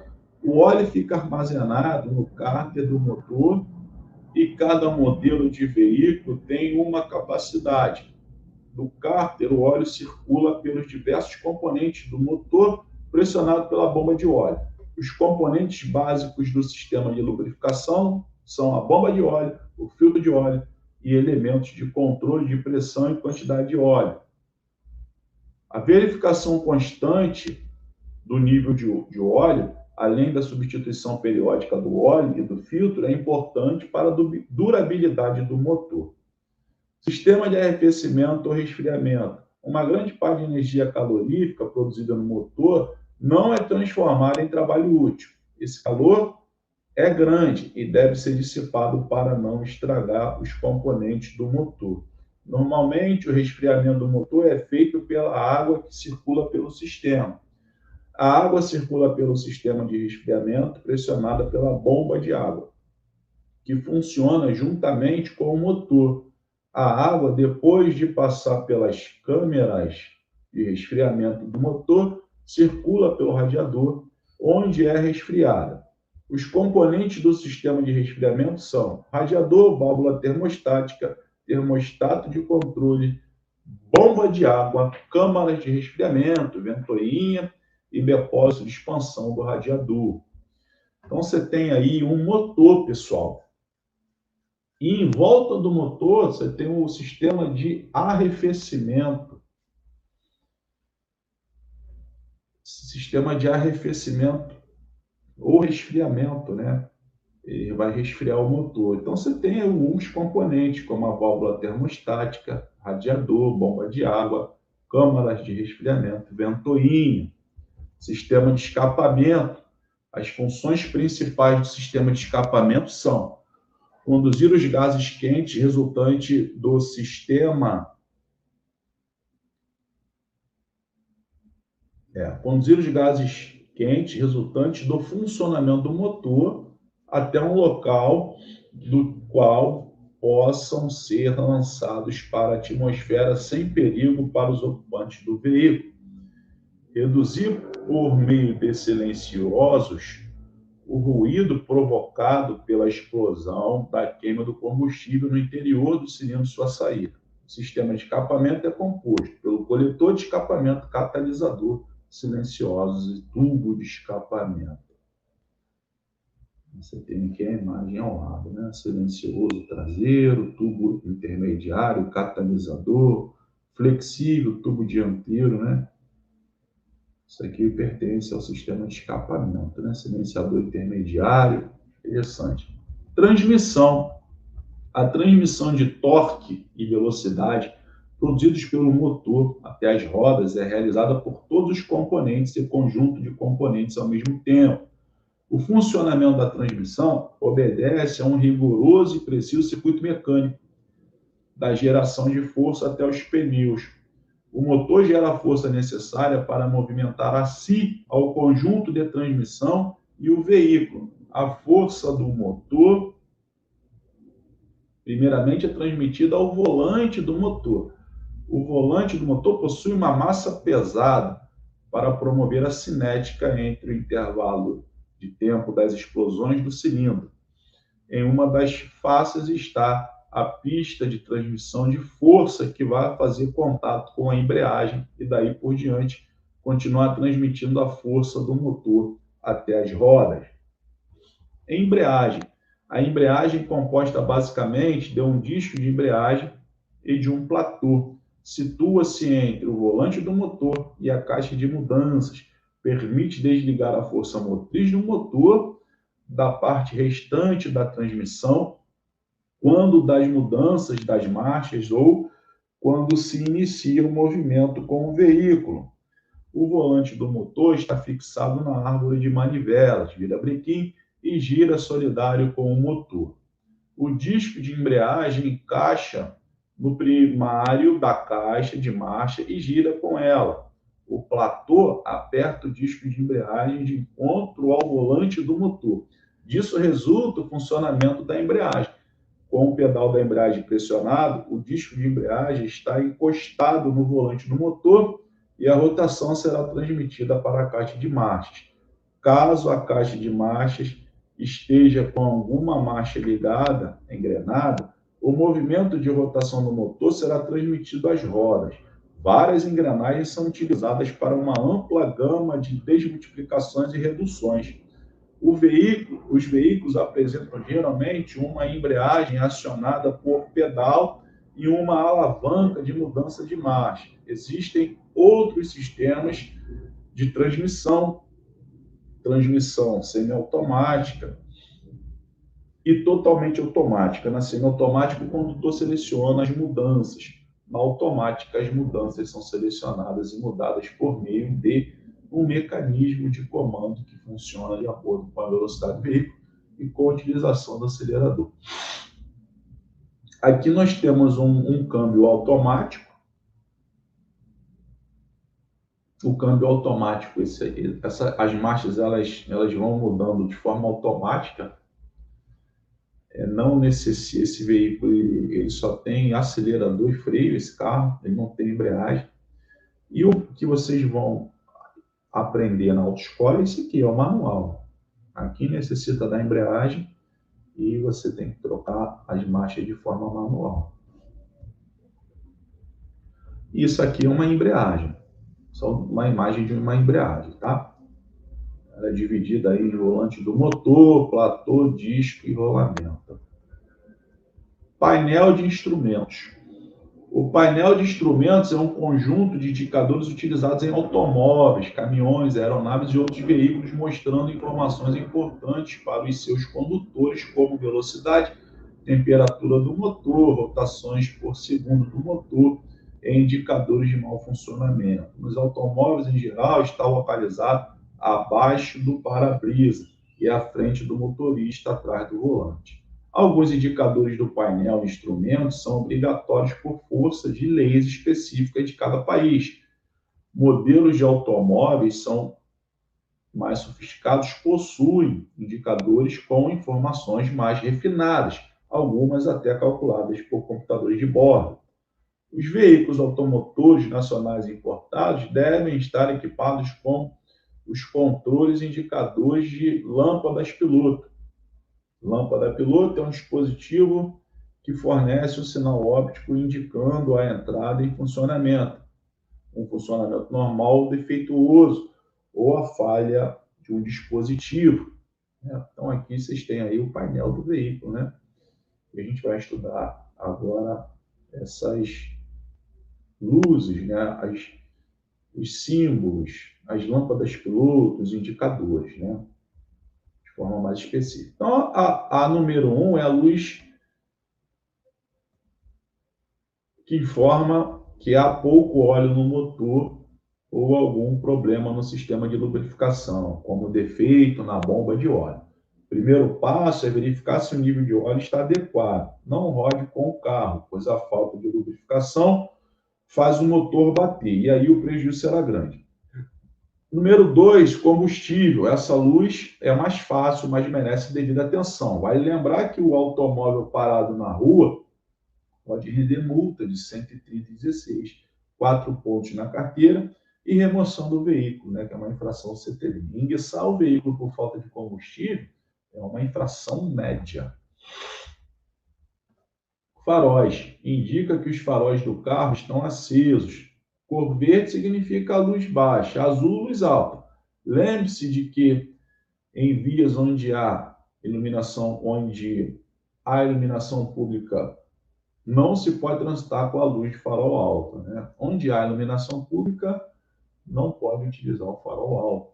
O óleo fica armazenado no cárter do motor e cada modelo de veículo tem uma capacidade. No cárter, o óleo circula pelos diversos componentes do motor, pressionado pela bomba de óleo. Os componentes básicos do sistema de lubrificação são a bomba de óleo, o filtro de óleo e elementos de controle de pressão e quantidade de óleo. A verificação constante do nível de óleo, além da substituição periódica do óleo e do filtro, é importante para a durabilidade do motor. Sistema de arrefecimento ou resfriamento. Uma grande parte de energia calorífica produzida no motor não é transformada em trabalho útil. Esse calor é grande e deve ser dissipado para não estragar os componentes do motor. Normalmente, o resfriamento do motor é feito pela água que circula pelo sistema. A água circula pelo sistema de resfriamento pressionada pela bomba de água, que funciona juntamente com o motor. A água, depois de passar pelas câmeras de resfriamento do motor, circula pelo radiador, onde é resfriada. Os componentes do sistema de resfriamento são radiador, válvula termostática, termostato de controle, bomba de água, câmaras de resfriamento, ventoinha e depósito de expansão do radiador. Então, você tem aí um motor, pessoal. E em volta do motor, você tem o sistema de arrefecimento. Sistema de arrefecimento ou resfriamento, né? Ele vai resfriar o motor. Então, você tem alguns componentes, como a válvula termostática, radiador, bomba de água, câmaras de resfriamento, ventoinha, sistema de escapamento. As funções principais do sistema de escapamento são conduzir os gases quentes resultantes do sistema. Conduzir os gases quentes resultantes do funcionamento do motor até um local do qual possam ser lançados para a atmosfera sem perigo para os ocupantes do veículo. Reduzir por meio de silenciosos o ruído provocado pela explosão da queima do combustível no interior do cilindro de sua saída. O sistema de escapamento é composto pelo coletor de escapamento, catalisador, silenciosos e tubo de escapamento. Você tem aqui a imagem ao lado, né? Silencioso traseiro, tubo intermediário, catalisador, flexível, tubo dianteiro, né? Isso aqui pertence ao sistema de escapamento, né? Silenciador intermediário, interessante. Transmissão. A transmissão de torque e velocidade produzidos pelo motor até as rodas é realizada por todos os componentes e conjunto de componentes ao mesmo tempo. O funcionamento da transmissão obedece a um rigoroso e preciso circuito mecânico da geração de força até os pneus. O motor gera a força necessária para movimentar a si ao conjunto de transmissão e o veículo. A força do motor, primeiramente, é transmitida ao volante do motor. O volante do motor possui uma massa pesada para promover a cinética entre o intervalo de tempo das explosões do cilindro. Em uma das faces está a pista de transmissão de força que vai fazer contato com a embreagem e daí por diante continuar transmitindo a força do motor até as rodas. Embreagem. A embreagem é composta basicamente de um disco de embreagem e de um platô. Situa-se entre o volante do motor e a caixa de mudanças. Permite desligar a força motriz do motor da parte restante da transmissão quando das mudanças das marchas ou quando se inicia o movimento com o veículo. O volante do motor está fixado na árvore de manivelas, virabrequim e gira solidário com o motor. O disco de embreagem encaixa no primário da caixa de marcha e gira com ela. O platô aperta o disco de embreagem de encontro ao volante do motor. Disso resulta o funcionamento da embreagem. Com o pedal da embreagem pressionado, o disco de embreagem está encostado no volante do motor e a rotação será transmitida para a caixa de marchas. Caso a caixa de marchas esteja com alguma marcha ligada, engrenada, o movimento de rotação do motor será transmitido às rodas. Várias engrenagens são utilizadas para uma ampla gama de desmultiplicações e reduções. Os veículos apresentam geralmente uma embreagem acionada por pedal e uma alavanca de mudança de marcha. Existem outros sistemas de transmissão semiautomática e totalmente automática. Na semiautomática, o condutor seleciona as mudanças. Na automática, as mudanças são selecionadas e mudadas por meio de um mecanismo de comando que funciona de acordo com a velocidade do veículo e com a utilização do acelerador. Aqui nós temos um câmbio automático. O câmbio automático, as marchas elas vão mudando de forma automática. Não necessita, esse veículo ele só tem acelerador e freio, esse carro, ele não tem embreagem. E o que vocês vão aprender na autoescola, esse aqui é o manual. Aqui necessita da embreagem e você tem que trocar as marchas de forma manual. Isso aqui é uma embreagem, só uma imagem de uma embreagem, tá? Ela é dividida aí em volante do motor, platô, disco e rolamento. Painel de instrumentos. O painel de instrumentos é um conjunto de indicadores utilizados em automóveis, caminhões, aeronaves e outros veículos, mostrando informações importantes para os seus condutores, como velocidade, temperatura do motor, rotações por segundo do motor e indicadores de mau funcionamento. Nos automóveis, em geral, está localizado abaixo do para-brisa e à frente do motorista, atrás do volante. Alguns indicadores do painel de instrumentos são obrigatórios por força de leis específicas de cada país. Modelos de automóveis são mais sofisticados, possuem indicadores com informações mais refinadas, algumas até calculadas por computadores de bordo. Os veículos automotores nacionais importados devem estar equipados com os controles e indicadores de lâmpadas piloto. Lâmpada piloto é um dispositivo que fornece o sinal óptico indicando a entrada em funcionamento, um funcionamento normal ou defeituoso, ou a falha de um dispositivo. Então, aqui vocês têm aí o painel do veículo, né? E a gente vai estudar agora essas luzes, né? Os símbolos, as lâmpadas piloto, os indicadores, né? De forma mais específica. Então, a número 1 é a luz que informa que há pouco óleo no motor ou algum problema no sistema de lubrificação, como defeito na bomba de óleo. O primeiro passo é verificar se o nível de óleo está adequado. Não rode com o carro, pois a falta de lubrificação faz o motor bater, e aí o prejuízo será grande. Número 2, combustível. Essa luz é mais fácil, mas merece devida atenção. Vale lembrar que o automóvel parado na rua pode render multa de 130,16, 4 pontos na carteira e remoção do veículo, né, que é uma infração CTV. Enguiçar o veículo por falta de combustível é uma infração média. Faróis. Indica que os faróis do carro estão acesos. Cor verde significa a luz baixa, azul, luz alta. Lembre-se de que em vias onde há iluminação pública, não se pode transitar com a luz de farol alto, né? Onde há iluminação pública, não pode utilizar o farol alto.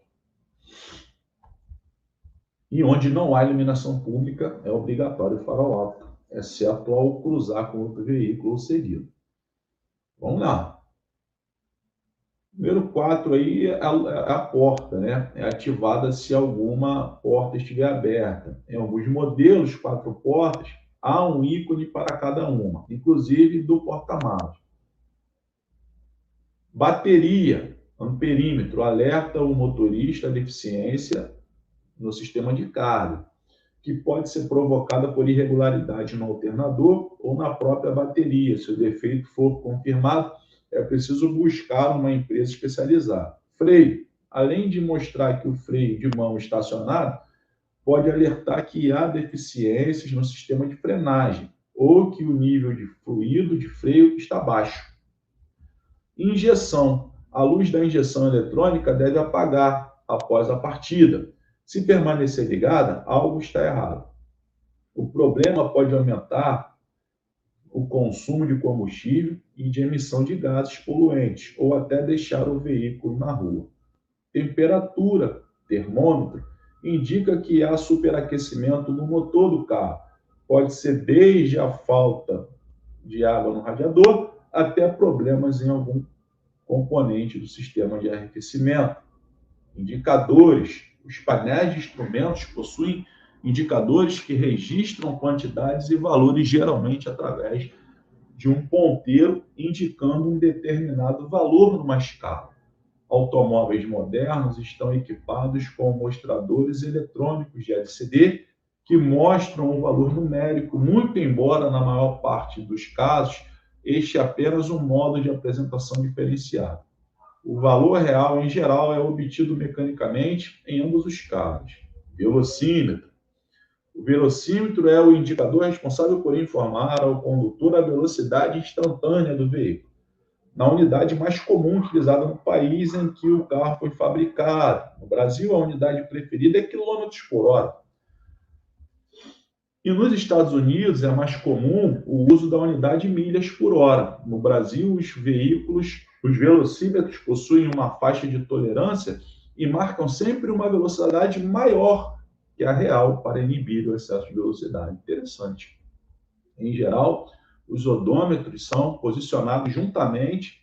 E onde não há iluminação pública, é obrigatório o farol alto, exceto ao cruzar com outro veículo ou seguido. Vamos lá. Número 4 aí é a porta, né? É ativada se alguma porta estiver aberta. Em alguns modelos, 4 portas, há um ícone para cada uma, inclusive do porta-malas. Bateria, amperímetro, alerta o motorista a deficiência no sistema de carga, que pode ser provocada por irregularidade no alternador ou na própria bateria. Se o defeito for confirmado, é preciso buscar uma empresa especializada. Freio. Além de mostrar que o freio de mão estacionado, pode alertar que há deficiências no sistema de frenagem ou que o nível de fluido de freio está baixo. Injeção. A luz da injeção eletrônica deve apagar após a partida. Se permanecer ligada, algo está errado. O problema pode aumentar o consumo de combustível e de emissão de gases poluentes, ou até deixar o veículo na rua. Temperatura, termômetro, indica que há superaquecimento no motor do carro. Pode ser desde a falta de água no radiador até problemas em algum componente do sistema de arrefecimento. Indicadores. Os painéis de instrumentos possuem indicadores que registram quantidades e valores, geralmente através de um ponteiro indicando um determinado valor numa escala. Automóveis modernos estão equipados com mostradores eletrônicos de LCD que mostram um valor numérico, muito embora, na maior parte dos casos, este é apenas um modo de apresentação diferenciado. O valor real, em geral, é obtido mecanicamente em ambos os casos. Velocímetro. O velocímetro é o indicador responsável por informar ao condutor a velocidade instantânea do veículo, na unidade mais comum utilizada no país em que o carro foi fabricado. No Brasil, a unidade preferida é quilômetros por hora. E nos Estados Unidos é mais comum o uso da unidade milhas por hora. No Brasil, os velocímetros possuem uma faixa de tolerância e marcam sempre uma velocidade maior que a real para inibir o excesso de velocidade. Interessante. Em geral, os odômetros são posicionados juntamente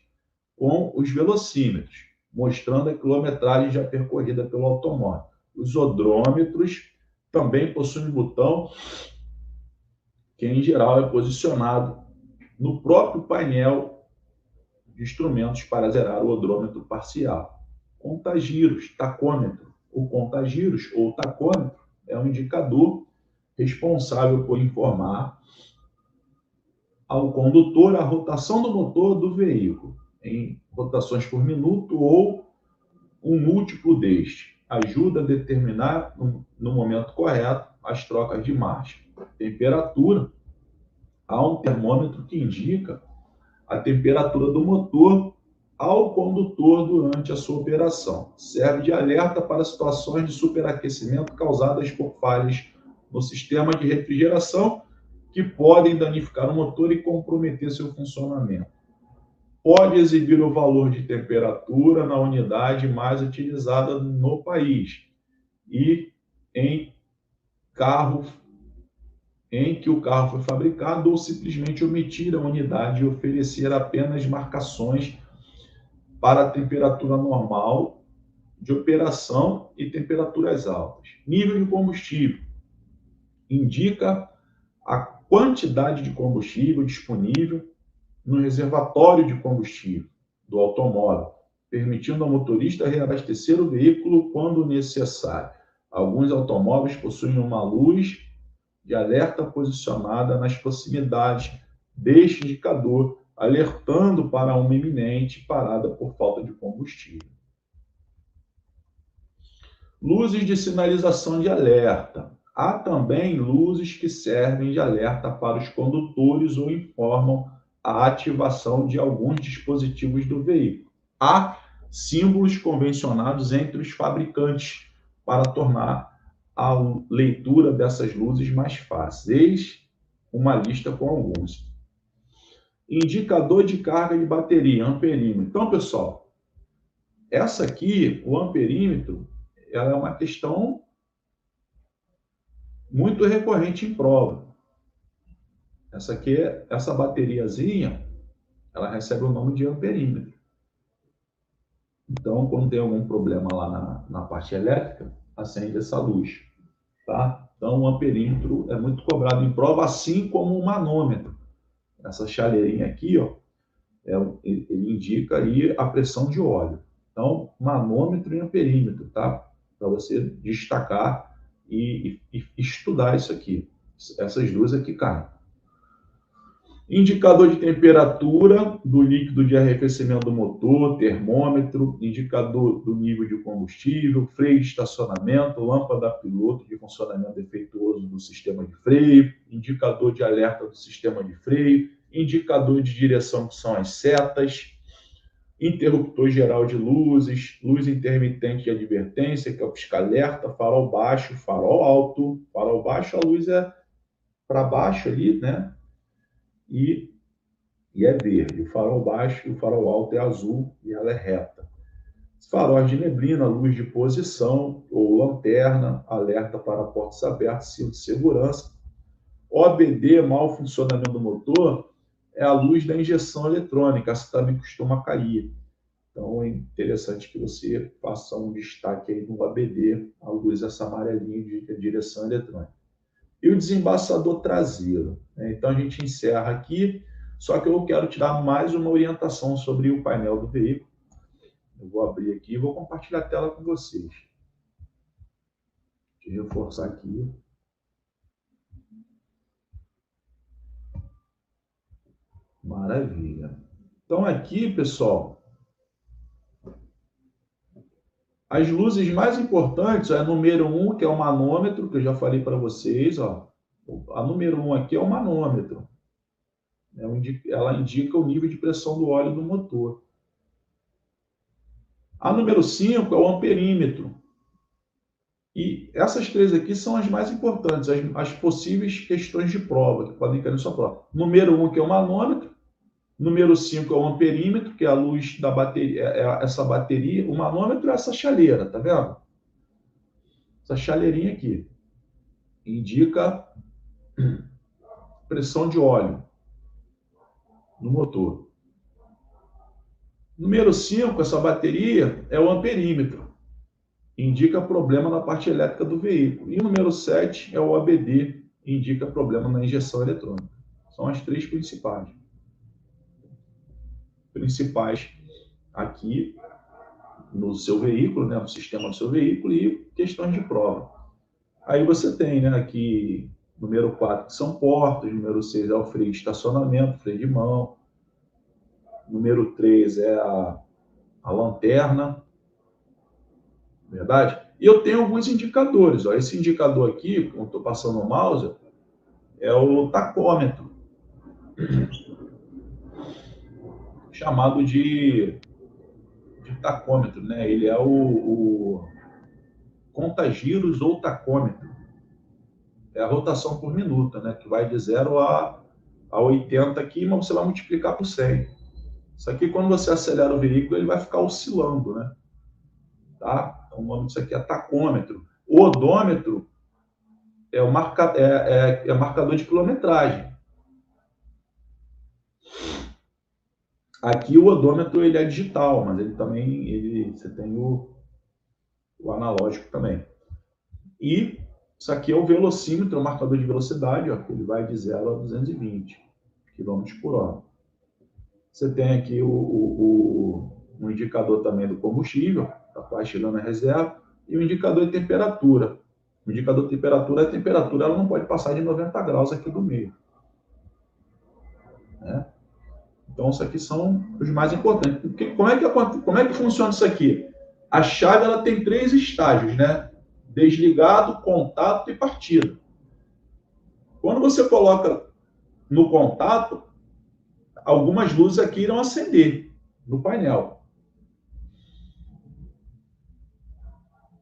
com os velocímetros, mostrando a quilometragem já percorrida pelo automóvel. Os odômetros também possuem um botão que, em geral, é posicionado no próprio painel de instrumentos para zerar o odômetro parcial. Contagiros, tacômetro. O contagiros ou tacômetro é um indicador responsável por informar ao condutor a rotação do motor do veículo, em rotações por minuto ou um múltiplo deste. Ajuda a determinar, no momento correto, as trocas de marcha. Temperatura. Há um termômetro que indica a temperatura do motor ao condutor durante a sua operação. Serve de alerta para situações de superaquecimento causadas por falhas no sistema de refrigeração que podem danificar o motor e comprometer seu funcionamento. Pode exibir o valor de temperatura na unidade mais utilizada no país e em que o carro foi fabricado, ou simplesmente omitir a unidade e oferecer apenas marcações para a temperatura normal de operação e temperaturas altas. Nível de combustível. Indica a quantidade de combustível disponível no reservatório de combustível do automóvel, permitindo ao motorista reabastecer o veículo quando necessário. Alguns automóveis possuem uma luz de alerta posicionada nas proximidades deste indicador, alertando para uma iminente parada por falta de combustível. Luzes de sinalização de alerta. Há também luzes que servem de alerta para os condutores ou informam a ativação de alguns dispositivos do veículo. Há símbolos convencionados entre os fabricantes para tornar a leitura dessas luzes mais fácil. Eis uma lista com alguns. Indicador de carga de bateria, amperímetro. Então, pessoal, essa aqui, o amperímetro, ela é uma questão muito recorrente em prova. Essa aqui, essa bateriazinha, ela recebe o nome de amperímetro. Então, quando tem algum problema lá na parte elétrica, acende essa luz, tá? Então, o amperímetro é muito cobrado em prova, assim como o manômetro. Essa chaleirinha aqui, ó, ele indica aí a pressão de óleo. Então, manômetro e amperímetro, tá? Para você destacar e estudar isso aqui. Essas duas aqui caem. Indicador de temperatura do líquido de arrefecimento do motor, termômetro, indicador do nível de combustível, freio de estacionamento, lâmpada piloto de funcionamento defeituoso do sistema de freio, indicador de alerta do sistema de freio, indicador de direção, que são as setas, interruptor geral de luzes, luz intermitente de advertência, que é o pisca-alerta, farol baixo, farol alto. Farol baixo, a luz é para baixo ali, né? E é verde. O farol baixo e o farol alto é azul e ela é reta. Faróis de neblina, luz de posição ou lanterna, alerta para portas abertas, cinto de segurança. OBD, mau funcionamento do motor, é a luz da injeção eletrônica, essa também costuma cair. Então é interessante que você faça um destaque aí no OBD, a luz essa amarelinha de direção eletrônica. E o desembaçador traseiro. Então a gente encerra aqui, só que eu quero te dar mais uma orientação sobre o painel do veículo. Eu vou abrir aqui e vou compartilhar a tela com vocês. Deixa eu reforçar aqui. Maravilha. Então aqui, pessoal, as luzes mais importantes, a número 1, que é o manômetro, que eu já falei para vocês, ó. A número 1 aqui é o manômetro. Ela indica o nível de pressão do óleo do motor. A número 5 é o amperímetro. E essas três aqui são as mais importantes, as possíveis questões de prova, que podem cair na sua prova. Número 1, que é o manômetro. Número 5 é o amperímetro, que é a luz da bateria, essa bateria. O manômetro é essa chaleira, tá vendo? Essa chaleirinha aqui. Indica pressão de óleo no motor. Número 5, essa bateria, é o amperímetro. Indica problema na parte elétrica do veículo. E o número 7 é o ABD, indica problema na injeção eletrônica. São as três principais. Aqui no seu veículo, né, no sistema do seu veículo, e questões de prova. Aí você tem, né, aqui, número 4, que são portas, número 6 é o freio de estacionamento, freio de mão, número 3 é a lanterna, verdade? E eu tenho alguns indicadores, ó. Esse indicador aqui, como estou passando o mouse, é o tacômetro, chamado de tacômetro, né? Ele é o contagiros ou tacômetro. É a rotação por minuto, né? Que vai de 0 a 80 aqui, mas você vai multiplicar por 100. Isso aqui, quando você acelera o veículo, ele vai ficar oscilando, né? Tá? Então, o nome disso aqui é tacômetro. O odômetro é o marcador de quilometragem. Aqui o odômetro ele é digital, mas ele também você tem o analógico também. E isso aqui é o velocímetro, o marcador de velocidade, ó, que ele vai de 0 a 220 km por hora. Você tem aqui um indicador também do combustível, está quase chegando a reserva, e o indicador de temperatura. O indicador de temperatura, a temperatura ela não pode passar de 90 graus aqui do meio. Né? Então, isso aqui são os mais importantes. Como é que funciona isso aqui? A chave ela tem 3 estágios, né? Desligado, contato e partida. Quando você coloca no contato, algumas luzes aqui irão acender no painel.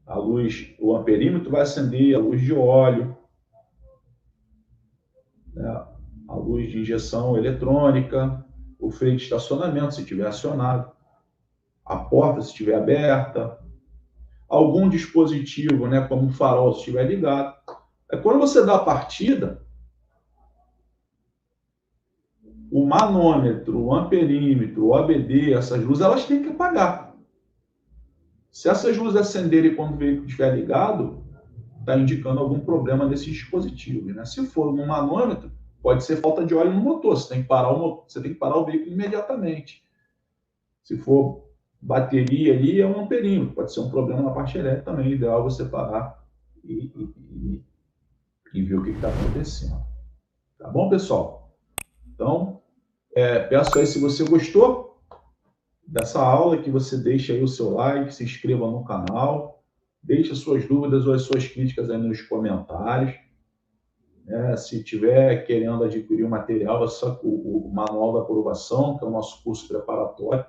A luz, o amperímetro vai acender, a luz de óleo, né? A luz de injeção eletrônica, o freio de estacionamento, se estiver acionado, a porta, se estiver aberta, algum dispositivo, né, como o farol, se estiver ligado. Quando você dá a partida, o manômetro, o amperímetro, o ABD, essas luzes, elas têm que apagar. Se essas luzes acenderem quando o veículo estiver ligado, está indicando algum problema desses dispositivos, né? Se for um manômetro, pode ser falta de óleo no motor, você tem que parar o veículo imediatamente. Se for bateria ali, é um amperímetro, pode ser um problema na parte elétrica também, o ideal é você parar e ver o que está acontecendo. Tá bom, pessoal? Então, peço aí, se você gostou dessa aula, que você deixe aí o seu like, se inscreva no canal, deixe as suas dúvidas ou as suas críticas aí nos comentários. Se tiver querendo adquirir o material, é só o Manual da Aprovação, que é o nosso curso preparatório.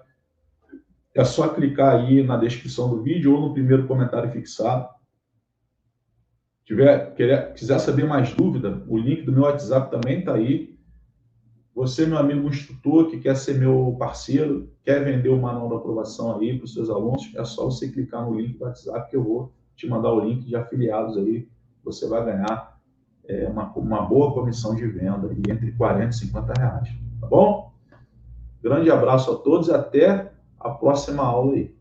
É só clicar aí na descrição do vídeo ou no primeiro comentário fixado. Quiser saber mais dúvida, o link do meu WhatsApp também está aí. Você, meu amigo instrutor, que quer ser meu parceiro, quer vender o Manual da Aprovação aí para os seus alunos, é só você clicar no link do WhatsApp que eu vou te mandar o link de afiliados aí. Você vai ganhar uma boa comissão de venda aí, entre 40 e 50 reais. Tá bom? Grande abraço a todos e até a próxima aula aí.